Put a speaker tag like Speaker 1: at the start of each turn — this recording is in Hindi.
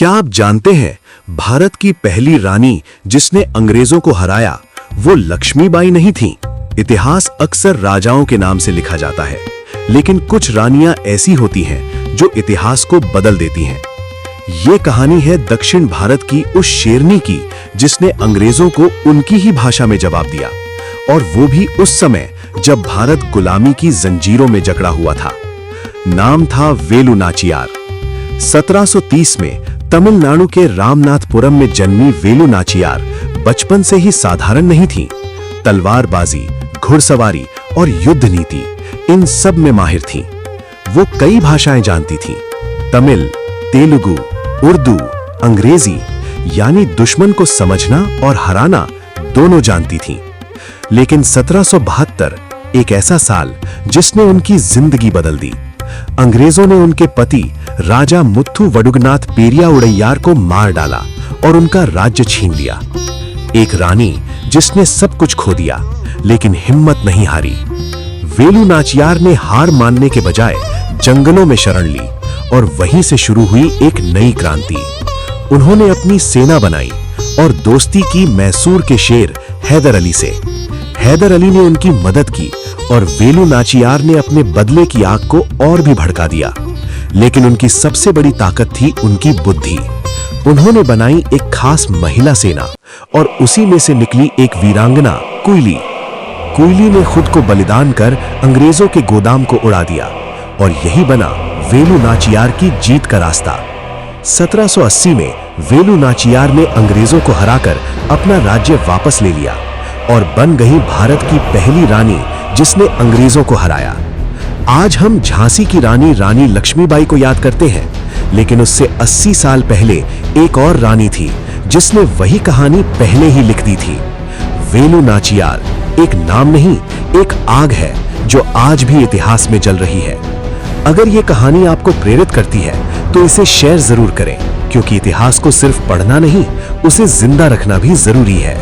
Speaker 1: क्या आप जानते हैं भारत की पहली रानी जिसने अंग्रेजों को हराया वो लक्ष्मीबाई नहीं थी। इतिहास अक्सर राजाओं के नाम से लिखा जाता है, लेकिन कुछ रानियां ऐसी होती हैं जो इतिहास को बदल देती हैं। ये कहानी है दक्षिण भारत की उस शेरनी की जिसने अंग्रेजों को उनकी ही भाषा में जवाब दिया, और वो भी उस समय जब भारत गुलामी की जंजीरों में जकड़ा हुआ था। नाम था वेलु नाचियार। 1730 में तमिलनाडु के रामनाथपुरम में जन्मी वेलु नाचियार बचपन से ही साधारण नहीं थी। तलवारबाजी, घुड़सवारी और युद्ध नीति इन सब में माहिर थी। वो कई भाषाएं जानती थी, तमिल, तेलुगु, उर्दू, अंग्रेजी, यानी दुश्मन को समझना और हराना दोनों जानती थी। लेकिन 1772 एक ऐसा साल जिसने उनकी जिंदगी बदल दी। अंग्रेजों ने उनके पति राजा मुत्थु वडुगनाथ पेरिया उड़ैयार को मार डाला और उनका राज्य छीन लिया। एक रानी जिसने सब कुछ खो दिया लेकिन हिम्मत नहीं हारी। वेलु नाचियार ने हार मानने के बजाय जंगलों में शरण ली और वहीं से शुरू हुई एक नई क्रांति। उन्होंने अपनी सेना बनाई और दोस्ती की मैसूर के शेर हैदर अली से। हैदर अली ने उनकी मदद की और वेलु नाचियार ने अपने बदले की आग को और भी भड़का दिया। लेकिन उनकी सबसे बड़ी ताकत थी उनकी बुद्धि। उन्होंने बनाई एक खास महिला सेना और उसी में से निकली एक वीरांगना कुइली। कुइली ने खुद को बलिदान कर अंग्रेजों के गोदाम को उड़ा दिया और यही बना वेलु नाचियार की जीत का रास्ता। 1780 में वेलु नाचियार ने अंग्रेजों को हराकर अपना राज्य वापस ले लिया और बन गई भारत की पहली रानी जिसने अंग्रेजों को हराया। आज हम झांसी की रानी रानी लक्ष्मीबाई को याद करते हैं, लेकिन उससे 80 साल पहले एक और रानी थी जिसने वही कहानी पहले ही लिख दी थी। वेलु नाचियार एक नाम नहीं, एक आग है जो आज भी इतिहास में जल रही है। अगर ये कहानी आपको प्रेरित करती है तो इसे शेयर जरूर करें, क्योंकि इतिहास को सिर्फ पढ़ना नहीं, उसे जिंदा रखना भी जरूरी है।